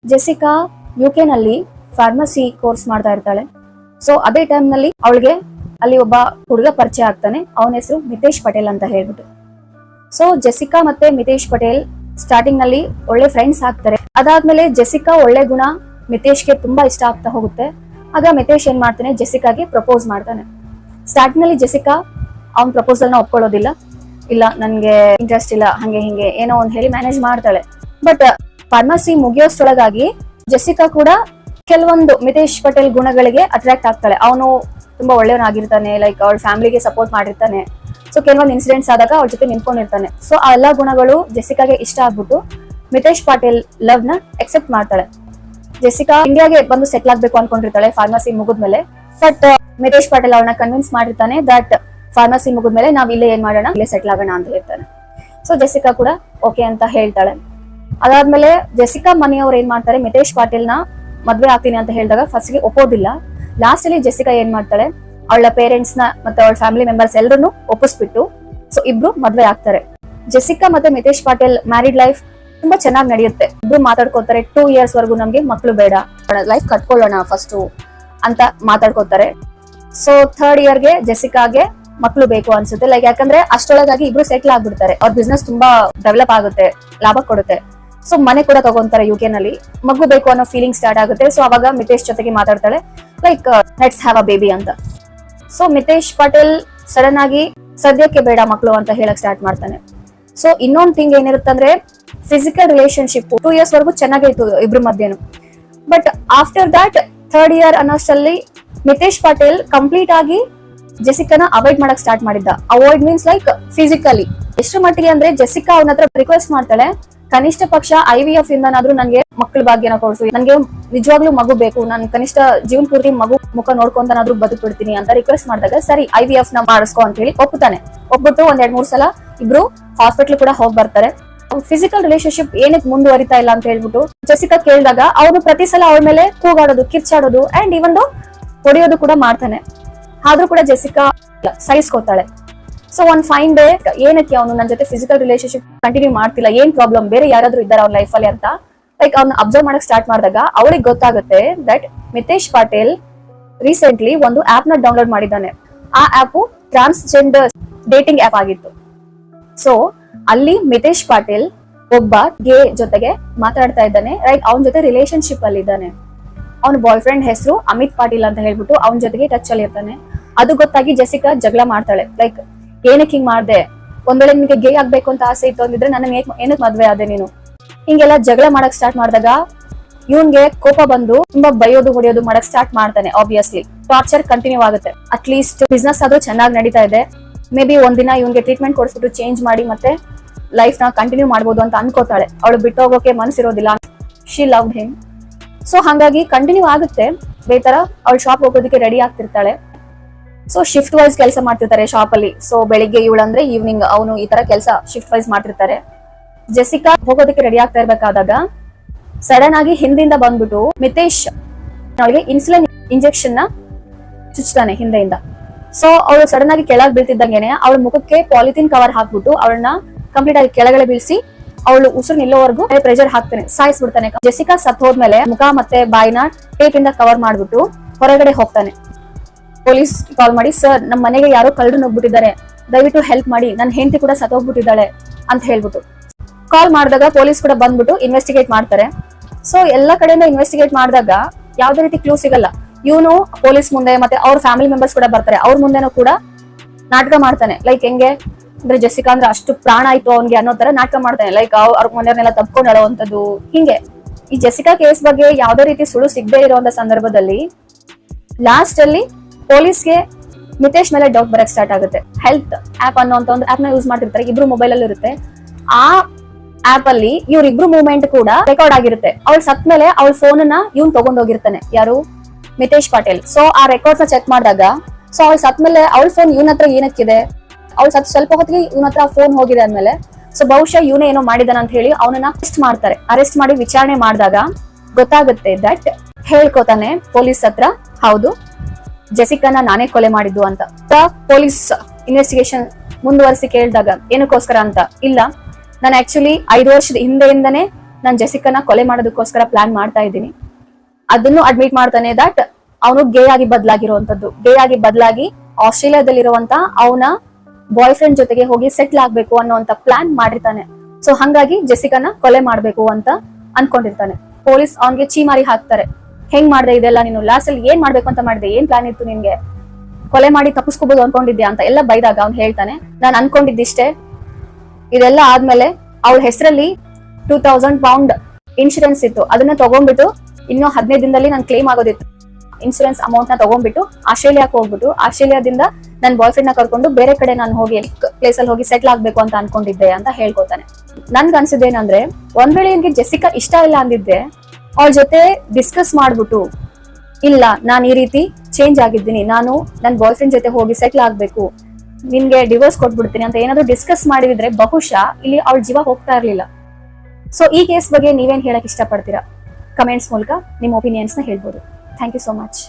Jessica UK ನಲ್ಲಿ pharmacy course ಮಾಡ್ತಾ ಇರ್ತಾಳೆ. ಸೊ ಅದೇ ಟೈಮ್ ನಲ್ಲಿ ಅವಳಿಗೆ ಅಲ್ಲಿ ಒಬ್ಬ ಹುಡುಗ ಪರಿಚಯ ಆಗ್ತಾನೆ. ಅವನ ಹೆಸರು ಮಿತೇಶ್ ಪಟೇಲ್ ಅಂತ ಹೇಳ್ಬಿಟ್ಟು. ಸೊ ಜೆಸಿಕಾ ಮತ್ತೆ ಮಿತೇಶ್ ಪಟೇಲ್ ಸ್ಟಾರ್ಟಿಂಗ್ ನಲ್ಲಿ ಒಳ್ಳೆ ಫ್ರೆಂಡ್ಸ್ ಆಗ್ತಾರೆ. ಅದಾದ್ಮೇಲೆ ಜೆಸಿಕಾ ಒಳ್ಳೆ ಗುಣ ಮಿತೇಶ್ಗೆ ತುಂಬಾ ಇಷ್ಟ ಆಗ್ತಾ ಹೋಗುತ್ತೆ. ಆಗ ಮಿತೇಶ್ ಏನ್ ಮಾಡ್ತಾನೆ, ಜೆಸಿಕಾಗೆ ಪ್ರಪೋಸ್ ಮಾಡ್ತಾನೆ. ಸ್ಟಾರ್ಟಿಂಗ್ ನಲ್ಲಿ ಜೆಸಿಕಾ ಅವ್ನ ಪ್ರಪೋಸಲ್ ನ ಒಪ್ಕೊಳ್ಳೋದಿಲ್ಲ. ಇಲ್ಲ ನನ್ಗೆ ಇಂಟ್ರೆಸ್ಟ್ ಇಲ್ಲ, ಹಂಗೆ ಹಿಂಗೆ ಏನೋ ಒಂದ್ ಹೇಳಿ ಮ್ಯಾನೇಜ್ ಮಾಡ್ತಾಳೆ. ಬಟ್ ಫಾರ್ಮಸಿ ಮುಗಿಯೋಷ್ಟೊಳಗಾಗಿ ಜೆಸಿಕಾ ಕೂಡ ಕೆಲವೊಂದು ಮಿತೇಶ್ ಪಟೇಲ್ ಗುಣಗಳಿಗೆ ಅಟ್ರಾಕ್ಟ್ ಆಗ್ತಾಳೆ. ಅವನು ತುಂಬಾ ಒಳ್ಳೆಯವನಾಗಿರ್ತಾನೆ, ಲೈಕ್ ಅವಳ ಫ್ಯಾಮಿಲಿಗೆ ಸಪೋರ್ಟ್ ಮಾಡಿರ್ತಾನೆ. ಸೊ ಕೆಲವೊಂದು ಇನ್ಸಿಡೆಂಟ್ಸ್ ಆದಾಗ ಅವಳ ಜೊತೆ ನಿಂತ್ಕೊಂಡಿರ್ತಾನೆ. ಸೊ ಆ ಎಲ್ಲಾ ಗುಣಗಳು ಜೆಸಿಕಾಗೆ ಇಷ್ಟ ಆಗ್ಬಿಟ್ಟು ಮಿತೇಶ್ ಪಾಟೇಲ್ ಲವ್ ನ ಎಕ್ಸೆಪ್ಟ್ ಮಾಡ್ತಾಳೆ. ಜೆಸಿಕಾ ಇಂಡಿಯಾಗೆ ಬಂದು ಸೆಟ್ಲ್ ಆಗ್ಬೇಕು ಅನ್ಕೊಂಡಿರ್ತಾಳೆ ಫಾರ್ಮಸಿ ಮುಗಿದ್ಮೇಲೆ. ಬಟ್ ಮಿತೇಶ್ ಪಾಟೇಲ್ ಅವಳನ್ನ ಕನ್ವಿನ್ಸ್ ಮಾಡಿರ್ತಾನೆ ದಟ್ ಫಾರ್ಮಸಿ ಮುಗಿದ್ಮೇಲೆ ನಾವ್ ಇಲ್ಲೇ ಏನ್ ಮಾಡೋಣ, ಇಲ್ಲೇ ಸೆಟ್ಲ್ ಆಗೋಣ ಅಂತ ಹೇಳ್ತಾನೆ. ಸೊ ಜೆಸಿಕಾ ಕೂಡ ಓಕೆ ಅಂತ ಹೇಳ್ತಾಳೆ. ಅದಾದ್ಮೇಲೆ ಜೆಸಿಕಾ ಮನೆಯವ್ರು ಏನ್ ಮಾಡ್ತಾರೆ, ಮಿತೇಶ್ ಪಾಟೇಲ್ ನ ಮದ್ವೆ ಆಗ್ತೀನಿ ಅಂತ ಹೇಳಿದಾಗ ಫಸ್ಟ್ ಗೆ ಒಪ್ಪೋದಿಲ್ಲ. ಲಾಸ್ಟ್ ಅಲ್ಲಿ ಜೆಸಿಕಾ ಏನ್ ಮಾಡ್ತಾಳೆ, ಅವಳ ಪೇರೆಂಟ್ಸ್ ನ ಮತ್ತೆ ಅವಳ ಫ್ಯಾಮಿಲಿ ಮೆಂಬರ್ಸ್ ಎಲ್ಲರನ್ನು ಒಪ್ಪಿಸ್ಬಿಟ್ಟು ಸೊ ಇಬ್ರು ಮದ್ವೆ ಆಗ್ತಾರೆ. ಜೆಸಿಕಾ ಮತ್ತೆ ಮಿತೇಶ್ ಪಾಟೇಲ್ ಮ್ಯಾರಿಡ್ ಲೈಫ್ ತುಂಬಾ ಚೆನ್ನಾಗಿ ನಡೆಯುತ್ತೆ. ಇಬ್ರು ಮಾತಾಡ್ಕೋತಾರೆ. 2 years ವರೆಗೂ ನಮ್ಗೆ ಮಕ್ಳು ಬೇಡ, ಲೈಫ್ ಕಟ್ಕೊಳ್ಳೋಣ ಫಸ್ಟ್ ಅಂತ ಮಾತಾಡ್ಕೋತಾರೆ. ಸೊ 3rd year ಗೆ ಜೆಸಿಕಾಗೆ ಮಕ್ಳು ಬೇಕು ಅನ್ಸುತ್ತೆ. ಲೈಕ್ ಯಾಕಂದ್ರೆ ಅಷ್ಟೊಳಗಾಗಿ ಇಬ್ರು ಸೆಟ್ಲ್ ಆಗ್ಬಿಡ್ತಾರೆ. ಅವ್ರ ಬಿಸ್ನೆಸ್ ತುಂಬಾ ಡೆವಲಪ್ ಆಗುತ್ತೆ, ಲಾಭ ಕೊಡುತ್ತೆ. ಸೊ ಮನೆ ಕೂಡ ತಗೊಂತಾರೆ ಯುಕೆ ನಲ್ಲಿ. ಮಗು ಬೇಕು ಅನ್ನೋ ಫೀಲಿಂಗ್ ಸ್ಟಾರ್ಟ್ ಆಗುತ್ತೆ. ಸೊ ಅವಾಗ ಮಿತೇಶ್ ಜೊತೆಗೆ ಮಾತಾಡ್ತಾಳೆ, like let's have a baby ಅಂತ. ಸೊ ಮಿತೇಶ್ ಪಟೇಲ್ ಸಡನ್ ಆಗಿ ಸದ್ಯಕ್ಕೆ ಬೇಡ ಮಕ್ಳು ಅಂತ ಹೇಳಕ್ ಸ್ಟಾರ್ಟ್ ಮಾಡ್ತಾನೆ. ಸೊ ಇನ್ನೊಂದ್ ಥಿಂಗ್ ಏನಿರುತ್ತಂದ್ರೆ ಫಿಸಿಕಲ್ ರಿಲೇಶನ್ಶಿಪ್ 2 years ವರೆಗೂ ಚೆನ್ನಾಗಿತ್ತು ಇಬ್ರು ಮಧ್ಯನು. But after that 3rd year ಅನ್ನೋಷ್ಟಲ್ಲಿ ಮಿತೇಶ್ ಪಟೇಲ್ ಕಂಪ್ಲೀಟ್ ಆಗಿ ಜೆಸಿಕಾನ ಅವಾಯ್ಡ್ ಮಾಡಕ್ ಸ್ಟಾರ್ಟ್ ಮಾಡಿದ್ದ. Avoid means like physically. ಎಷ್ಟು ಮಟ್ಟಿಗೆ ಅಂದ್ರೆ ಜೆಸಿಕಾ ಅವನ ಹತ್ರ ರಿಕ್ವೆಸ್ಟ್ ಮಾಡ್ತಾಳೆ, ಕನಿಷ್ಠ ಪಕ್ಷ IVF ಇಂದನಾದ್ರೂ ನನ್ಗೆ ಮಕ್ಕಳ ಭಾಗ್ಯನ ಕೊಡ್ಸು, ನನ್ಗೆ ನಿಜವಾಗ್ಲೂ ಮಗು ಬೇಕು, ನಾನು ಕನಿಷ್ಠ ಜೀವನ ಪೂರ್ತಿ ಮಗು ಮುಖ ನೋಡ್ಕೊಂತನಾದ್ರೂ ಬದುಕ್ಬಿಡ್ತೀನಿ ಅಂತ ರಿಕ್ವೆಸ್ಟ್ ಮಾಡಿದಾಗ ಸರಿ IVF ನ ಮಾಡಿಸ್ಕೊ ಅಂತ ಹೇಳಿ ಒಪ್ಪುತ್ತಾನೆ. ಒಪ್ಬಿಟ್ಟು 1-2-3 ಸಲ ಇಬ್ರು ಹಾಸ್ಪಿಟಲ್ ಕೂಡ ಹೋಗಿ ಬರ್ತಾರೆ. ಫಿಸಿಕಲ್ ರಿಲೇಶನ್ಶಿಪ್ ಏನಕ್ಕೆ ಮುಂದುವರಿತಾ ಇಲ್ಲ ಅಂತ ಹೇಳ್ಬಿಟ್ಟು ಜೆಸಿಕಾ ಕೇಳಿದಾಗ ಅವನು ಪ್ರತಿ ಸಲ ಅವಳ ಮೇಲೆ ಕೂಗಾಡೋದು, ಕಿರ್ಚಾಡೋದು ಅಂಡ್ ಇವನ್ ಹೊಡೆಯೋದು ಕೂಡ ಮಾಡ್ತಾನೆ. ಆದ್ರೂ ಕೂಡ ಜೆಸಿಕಾ ಸಹಿಸ್ಕೋತಾಳೆ. ಸೊ ಒಂದ್ ಫೈನ್ ಡೇ ಏನಕ್ಕೆ ಅವನು ನನ್ನ ಜೊತೆ ಫಿಸಿಕಲ್ ರಿಲೇಶನ್ಶಿಪ್ ಕಂಟಿನ್ಯೂ ಮಾಡ್ತಿಲ್ಲ, ಏನ್ ಪ್ರಾಬ್ಲಮ್, ಬೇರೆ ಯಾರಾದ್ರೂ ಇದ್ದಾರೆ ಅವ್ರ ಲೈಫ್ ಅಲ್ಲಿ ಅಂತ ಲೈಕ್ ಅವ್ನ ಅಬ್ಸರ್ವ್ ಮಾಡಕ್ ಸ್ಟಾರ್ಟ್ ಮಾಡಿದಾಗ ಅವಳಿಗೆ ಗೊತ್ತಾಗುತ್ತೆ ದಟ್ ಮಿತೇಶ್ ಪಾಟೇಲ್ ರೀಸೆಂಟ್ಲಿ ಒಂದು ಆಪ್ ನ ಡೌನ್ಲೋಡ್ ಮಾಡಿದ್ದಾನೆ. ಆ ಆಪ್ ಟ್ರಾನ್ಸ್ಜೆಂಡರ್ ಡೇಟಿಂಗ್ ಆಪ್ ಆಗಿತ್ತು. ಸೊ ಅಲ್ಲಿ ಮಿತೇಶ್ ಪಾಟೇಲ್ ಒಬ್ಬ ಗೇ ಜೊತೆಗೆ ಮಾತಾಡ್ತಾ ಇದ್ದಾನೆ. ರೈಟ್, ಅವನ ಜೊತೆ ರಿಲೇಶನ್ಶಿಪ್ ಅಲ್ಲಿ ಇದ್ದಾನೆ. ಅವನ ಬಾಯ್ ಫ್ರೆಂಡ್ ಹೆಸರು ಅಮಿತ್ ಪಾಟೀಲ್ ಅಂತ ಹೇಳ್ಬಿಟ್ಟು ಅವನ ಜೊತೆಗೆ ಟಚ್ ಅಲ್ಲಿ ಇರ್ತಾನೆ. ಅದು ಗೊತ್ತಾಗಿ ಜೆಸಿಕಾ ಜಗಳ ಮಾಡ್ತಾಳೆ. ಲೈಕ್ ಏನಕ್ಕೆ ಹಿಂಗ್ ಮಾಡ್ದೆ, ಒಂದ್ ವೇಳೆ ನಿನ್ಗೆ ಗೇ ಆಗ್ಬೇಕು ಅಂತ ಆಸೆ ಇತ್ತು ಅಂದಿದ್ರೆ ನನ್ನ ಏನಕ್ಕೆ ಮದ್ವೆ ಆದೆ ನೀನು, ಹಿಂಗೆಲ್ಲ ಜಗಳ ಮಾಡಕ್ ಸ್ಟಾರ್ಟ್ ಮಾಡಿದಾಗ ಇವನ್ಗೆ ಕೋಪ ಬಂದು ತುಂಬಾ ಬೈಯೋದು ಹೊಡೆಯೋದು ಮಾಡಕ್ ಸ್ಟಾರ್ಟ್ ಮಾಡ್ತಾನೆ. ಆಬ್ವಿಯಸ್ಲಿ ಟಾರ್ಚರ್ ಕಂಟಿನ್ಯೂ ಆಗುತ್ತೆ. ಅಟ್ಲೀಸ್ಟ್ ಬಿಸ್ನೆಸ್ ಆದ್ರೂ ಚೆನ್ನಾಗಿ ನಡೀತಾ ಇದೆ. ಮೇ ಬಿ ಒಂದಿನ ಇವನ್ಗೆ ಟ್ರೀಟ್ಮೆಂಟ್ ಕೊಡಿಸ್ಬಿಟ್ಟು ಚೇಂಜ್ ಮಾಡಿ ಮತ್ತೆ ಲೈಫ್ ನ ಕಂಟಿನ್ಯೂ ಮಾಡ್ಬೋದು ಅಂತ ಅನ್ಕೋತಾಳೆ. ಅವಳು ಬಿಟ್ಟು ಹೋಗೋಕೆ ಮನಸ್ಸಿರೋದಿಲ್ಲ. She love him. ಸೊ ಹಂಗಾಗಿ ಕಂಟಿನ್ಯೂ ಆಗುತ್ತೆ. ಬೇತರ ಅವಳು ಶಾಪ್ ಹೋಗೋದಕ್ಕೆ ರೆಡಿ ಆಗ್ತಿರ್ತಾಳೆ. ಸೊ ಶಿಫ್ಟ್ ವೈಸ್ ಕೆಲಸ ಮಾಡ್ತಿರ್ತಾರೆ ಶಾಪ್ ಅಲ್ಲಿ. ಸೊ ಬೆಳಿಗ್ಗೆ ಇವಳಂದ್ರೆ ಈವ್ನಿಂಗ್ ಅವನು, ಈ ತರ ಕೆಲಸ ಶಿಫ್ಟ್ ವೈಸ್ ಮಾಡ್ತಿರ್ತಾರೆ. ಜೆಸಿಕಾ ಹೋಗೋದಕ್ಕೆ ರೆಡಿ ಆಗ್ತಾ ಇರ್ಬೇಕಾದಾಗ ಸಡನ್ ಆಗಿ ಹಿಂದಿಂದ ಬಂದ್ಬಿಟ್ಟು ಮಿತೇಶ್ ಅವಳಿಗೆ ಇನ್ಸುಲಿನ್ ಇಂಜೆಕ್ಷನ್ ನ ಚುಚ್ತಾನೆ ಹಿಂದೆಯಿಂದ. ಸೊ ಅವಳು ಸಡನ್ ಆಗಿ ಕೆಳಗೆ ಬೀಳ್ತಿದ್ದಂಗೆನೆ ಅವಳ ಮುಖಕ್ಕೆ ಪಾಲಿಥಿನ್ ಕವರ್ ಹಾಕ್ಬಿಟ್ಟು ಅವಳನ್ನ ಕಂಪ್ಲೀಟ್ ಆಗಿ ಕೆಳಗಡೆ ಬೀಳಿಸಿ ಅವಳು ಉಸಿರು ನಿಲ್ಲೋವರೆಗೂ ಪ್ರೆಷರ್ ಹಾಕ್ತಾನೆ, ಸಾಯಿಸ್ಬಿಡ್ತಾನೆ. ಜೆಸಿಕಾ ಸತ್ ಹೋದ್ಮೇಲೆ ಮುಖ ಮತ್ತೆ ಬಾಯಿನ ಟೇಪ್ ಇಂದ ಕವರ್ ಮಾಡ್ಬಿಟ್ಟು ಹೊರಗಡೆ ಹೋಗ್ತಾನೆ. ಪೊಲೀಸ್ ಕಾಲ್ ಮಾಡಿ, ಸರ್ ನಮ್ಮ ಮನೆಗೆ ಯಾರೋ ಕಳ್ಳರು ನುಗ್ಬಿಟ್ಟಿದ್ದಾರೆ, ದಯವಿಟ್ಟು ಹೆಲ್ಪ್ ಮಾಡಿ, ನನ್ನ ಹೆಂಡತಿ ಕೂಡ ಸತ್ತೋಗ್ಬಿಟ್ಟಿದ್ದಾಳೆ ಅಂತ ಹೇಳ್ಬಿಟ್ಟು ಕಾಲ್ ಮಾಡಿದಾಗ ಪೊಲೀಸ್ ಕೂಡ ಬಂದ್ಬಿಟ್ಟು ಇನ್ವೆಸ್ಟಿಗೇಟ್ ಮಾಡ್ತಾರೆ. ಸೊ ಎಲ್ಲಾ ಕಡೆಯಿಂದ ಇನ್ವೆಸ್ಟಿಗೇಟ್ ಮಾಡಿದಾಗ ಯಾವ್ದೇ ರೀತಿ ಕ್ಲೂ ಸಿಗಲ್ಲ. ಇವನು ಪೊಲೀಸ್ ಮುಂದೆ ಮತ್ತೆ ಅವ್ರ ಫ್ಯಾಮಿಲಿ ಮೆಂಬರ್ಸ್ ಕೂಡ ಬರ್ತಾರೆ. ಅವ್ರ ಮುಂದೆನೂ ಕೂಡ ನಾಟಕ ಮಾಡ್ತಾನೆ. ಲೈಕ್ ಹೆಂಗೆ ಅಂದ್ರೆ ಜೆಸಿಕಾ ಅಂದ್ರೆ ಅಷ್ಟು ಪ್ರಾಣ ಆಯ್ತು ಅವನ್ಗೆ ಅನ್ನೋ ತರ ನಾಟಕ ಮಾಡ್ತಾನೆ. ಲೈಕ್ ಅವ್ರ ಮನೆಯವ್ರನ್ನೆಲ್ಲ ತಪ್ಕೊಂಡು ಅಳೋವಂಥದ್ದು. ಹಿಂಗೆ ಈ ಜೆಸಿಕಾ ಕೇಸ್ ಬಗ್ಗೆ ಯಾವ್ದೇ ರೀತಿ ಸುಳ್ಳು ಸಿಗದೆ ಇರುವಂತ ಸಂದರ್ಭದಲ್ಲಿ ಲಾಸ್ಟ್ ಅಲ್ಲಿ ಪೊಲೀಸ್ಗೆ ಮಿತೇಶ್ ಮೇಲೆ ಡೌಟ್ ಬರಕ್ ಸ್ಟಾರ್ಟ್ ಆಗುತ್ತೆ. ಹೆಲ್ತ್ ಆಪ್ ಅನ್ನೋಂತ ಒಂದು ಆಪ್ ನ ಯೂಸ್ ಮಾಡ್ತಿರ್ತಾರೆ. ಇಬ್ರು ಮೊಬೈಲ್ ಅಲ್ಲಿ ಇರುತ್ತೆ. ಆ ಆಪ್ ಅಲ್ಲಿ ಇವ್ರಿಬ್ರು ಮೂವ್ಮೆಂಟ್ ಕೂಡ ರೆಕಾರ್ಡ್ ಆಗಿರುತ್ತೆ. ಅವಳು ಸತ್ ಮೇಲೆ ಅವಳ ಫೋನ್ ನ ಇವ್ನ್ ತಗೊಂಡೋಗಿರ್ತಾನೆ, ಯಾರು, ಮಿತೇಶ್ ಪಾಟೇಲ್. ಸೊ ಆ ರೆಕಾರ್ಡ್ಸ್ ನ ಚೆಕ್ ಮಾಡಿದಾಗ ಸೊ ಅವಳು ಸತ್ ಮೇಲೆ ಅವಳ ಫೋನ್ ಇವನ ಹತ್ರ ಏನಕ್ಕಿದೆ, ಅವಳು ಸತ್ ಸ್ವಲ್ಪ ಹೊತ್ತಿಗೆ ಇವನ ಹತ್ರ ಫೋನ್ ಹೋಗಿದೆ ಅಂದ್ಮೇಲೆ ಸೊ ಬಹುಶಃ ಇವನೇ ಏನೋ ಮಾಡಿದಾನ ಅಂತ ಹೇಳಿ ಅವನನ್ನ ಅರೆಸ್ಟ್ ಮಾಡ್ತಾರೆ. ಅರೆಸ್ಟ್ ಮಾಡಿ ವಿಚಾರಣೆ ಮಾಡಿದಾಗ ಗೊತ್ತಾಗುತ್ತೆ ದಟ್ ಹೇಳ್ಕೊತಾನೆ ಪೊಲೀಸ್ ಹತ್ರ, ಹೌದು ಜೆಸಿಕಾನ ನಾನೇ ಕೊಲೆ ಮಾಡಿದ್ದು ಅಂತ. ಪೊಲೀಸ್ ಇನ್ವೆಸ್ಟಿಗೇಷನ್ ಮುಂದುವರಿಸಿ ಕೇಳಿದಾಗ ಏನಕ್ಕೋಸ್ಕರ ಅಂತ, ಇಲ್ಲ ನಾನು ಆಕ್ಚುಲಿ 5 ವರ್ಷದ ಹಿಂದೆಯಿಂದನೇ ನಾನು ಜೆಸಿಕಾನ ಕೊಲೆ ಮಾಡೋದಕ್ಕೋಸ್ಕರ ಪ್ಲಾನ್ ಮಾಡ್ತಾ ಇದ್ದೀನಿ. ಅದನ್ನು ಅಡ್ಮಿಟ್ ಮಾಡ್ತಾನೆ ದಟ್ ಅವನು ಗೇ ಆಗಿ ಬದಲಾಗಿರುವಂತದ್ದು, ಗೇ ಆಗಿ ಬದಲಾಗಿ ಆಸ್ಟ್ರೇಲಿಯಾದಲ್ಲಿರುವಂತ ಅವನ ಬಾಯ್ ಫ್ರೆಂಡ್ ಜೊತೆಗೆ ಹೋಗಿ ಸೆಟ್ಲ್ ಆಗ್ಬೇಕು ಅನ್ನೋಂತ ಪ್ಲಾನ್ ಮಾಡಿರ್ತಾನೆ. ಸೊ ಹಂಗಾಗಿ ಜೆಸಿಕಾನ ಕೊಲೆ ಮಾಡ್ಬೇಕು ಅಂತ ಅನ್ಕೊಂಡಿರ್ತಾನೆ. ಪೊಲೀಸ್ ಅವನ್ಗೆ ಚೀಮಾರಿ ಹಾಕ್ತಾರೆ, ಹೆಂಗ್ ಮಾಡ್ದೆ ಇದೆಲ್ಲ ನೀನು, ಲಾಸ್ಟ್ ಅಲ್ಲಿ ಏನ್ ಮಾಡ್ಬೇಕು ಅಂತ ಮಾಡಿದೆ, ಏನ್ ಪ್ಲಾನ್ ಇತ್ತು ನಿನ್ಗೆ, ಕೊಲೆ ಮಾಡಿ ತಪ್ಪಿಸ್ಕೋಬಹುದು ಅನ್ಕೊಂಡಿದ್ಯಾ ಅಂತ ಎಲ್ಲ ಬೈದಾಗ ಅವ್ನು ಹೇಳ್ತಾನೆ, ನಾನು ಅನ್ಕೊಂಡಿದ್ದಿಷ್ಟೇ. ಇದೆಲ್ಲ ಆದ್ಮೇಲೆ ಅವಳ ಹೆಸರಲ್ಲಿ 2000 ಪೌಂಡ್ ಇನ್ಶೂರೆನ್ಸ್ ಇತ್ತು, ಅದನ್ನ ತಗೊಂಡ್ಬಿಟ್ಟು ಇನ್ನೂ 15 ದಿನದಲ್ಲಿ ನಾನು ಕ್ಲೇಮ್ ಆಗೋದಿತ್ತು. ಇನ್ಶೂರೆನ್ಸ್ ಅಮೌಂಟ್ ನ ತಗೊಂಡ್ಬಿಟ್ಟು ಆಸ್ಟ್ರೇಲಿಯಾಕ್ಕೆ ಹೋಗ್ಬಿಟ್ಟು ಆಸ್ಟ್ರೇಲಿಯಾದಿಂದ ನನ್ನ ಬಾಯ್ ಫ್ರೆಂಡ್ ನ ಕರ್ಕೊಂಡು ಬೇರೆ ಕಡೆ ನಾನು ಹೋಗಿ ಪ್ಲೇಸ್ ಅಲ್ಲಿ ಹೋಗಿ ಸೆಟ್ಲ್ ಆಗ್ಬೇಕು ಅಂತ ಅನ್ಕೊಂಡಿದ್ದೆ ಅಂತ ಹೇಳ್ಕೊತಾನೆ. ನನ್ಗೆ ಅನ್ಸಿದ್ದೇನಂದ್ರೆ, ಒಂದ್ ವೇಳೆ ನಿನ್ಗೆ ಜೆಸಿಕಾ ಇಷ್ಟ ಇಲ್ಲ ಅಂದಿದ್ದೆ, ಅವಳ ಜೊತೆ ಡಿಸ್ಕಸ್ ಮಾಡ್ಬಿಟ್ಟು, ಇಲ್ಲ ನಾನು ಈ ರೀತಿ ಚೇಂಜ್ ಆಗಿದ್ದೀನಿ, ನಾನು ನನ್ನ ಬಾಯ್ ಫ್ರೆಂಡ್ ಜೊತೆ ಹೋಗಿ ಸೆಟ್ಲ್ ಆಗ್ಬೇಕು, ನಿನ್ಗೆ ಡಿವೋರ್ಸ್ ಕೊಟ್ಬಿಡ್ತೀನಿ ಅಂತ ಏನಾದ್ರು ಡಿಸ್ಕಸ್ ಮಾಡಿದ್ರೆ ಬಹುಶಃ ಇಲ್ಲಿ ಅವಳ ಜೀವ ಹೋಗ್ತಾ ಇರ್ಲಿಲ್ಲ. ಸೊ ಈ ಕೇಸ್ ಬಗ್ಗೆ ನೀವೇನ್ ಹೇಳಕ್ ಇಷ್ಟಪಡ್ತೀರಾ? ಕಮೆಂಟ್ಸ್ ಮೂಲಕ ನಿಮ್ಮ ಒಪಿನಿಯನ್ಸ್ ನ ಹೇಳ್ಬೋದು. Thank you so much.